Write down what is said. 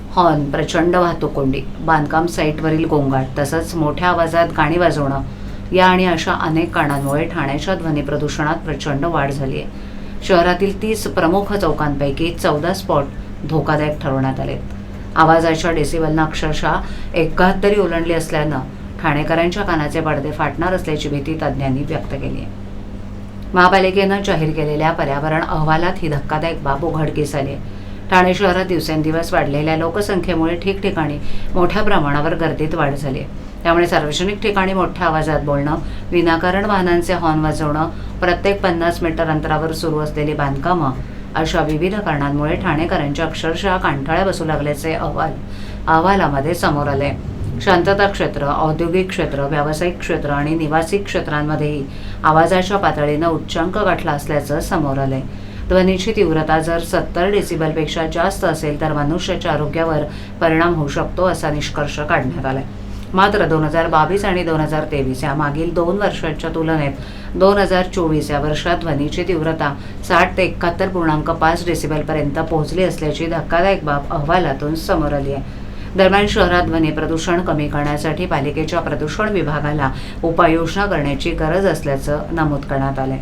Horn, प्रचंड वाहतूक कोंडी, बांधकाम साईटवरील गोंगाट तसंच मोठ्या आवाजात गाणी वाजवणं या आणि अशा अनेक कारणांमुळे ठाण्याच्या ध्वनी प्रदूषणात प्रचंड वाढ झाली आहे. शहरातील 30 प्रमुख चौकांपैकी 14 स्पॉट धोकादायक ठरवण्यात आलेत. आवाजाच्या डेसिबलनं अक्षरशः 71 ओलांडली असल्यानं ठाणेकरांच्या कानाचे पडदे फाटणार असल्याची भीती तज्ज्ञांनी व्यक्त केली आहे. महापालिकेनं जाहीर केलेल्या पर्यावरण अहवालात ही धक्कादायक बाब उघडकीस आली आहे. ठाणे शहरात दिवसेंदिवस वाढलेल्या लोकसंख्येमुळे ठिकठिकाणी मोठ्या प्रमाणावर गर्दीत वाढ झाली आहे. त्यामुळे सार्वजनिक ठिकाणी मोठ्या आवाजात बोलणं, विनाकारण वाहनांचे हॉर्न वाजवणं, प्रत्येक 50 मीटर अंतरावर सुरू असलेली बांधकामं अशा विविध कारणांमुळे ठाणेकरांच्या अक्षरशः कांठाळ्या बसू लागल्याचे अहवालामध्ये समोर आले. शांतता क्षेत्र, औद्योगिक क्षेत्र, व्यावसायिक क्षेत्र आणि निवासी क्षेत्रांमध्येही आवाजाच्या पातळीनं उच्चांक गाठला असल्याचं समोर आलंय. ध्वनीची तीव्रता जर 70 डेसिबलपेक्षा जास्त असेल तर मनुष्याच्या आरोग्यावर परिणाम होऊ शकतो असा निष्कर्ष काढण्यात आलाय. मात्र 2022 आणि 2023 या मागील 2 वर्षांच्या तुलनेत 2024 या वर्षात ध्वनीची तीव्रता 60 ते 71.5 डेसिबलपर्यंत पोहोचली असल्याची धक्कादायक बाब अहवालातून समोर आली आहे. दरम्यान शहरात ध्वनी प्रदूषण कमी करण्यासाठी पालिकेच्या प्रदूषण विभागाला उपाययोजना करण्याची गरज असल्याचं नमूद करण्यात आलंय.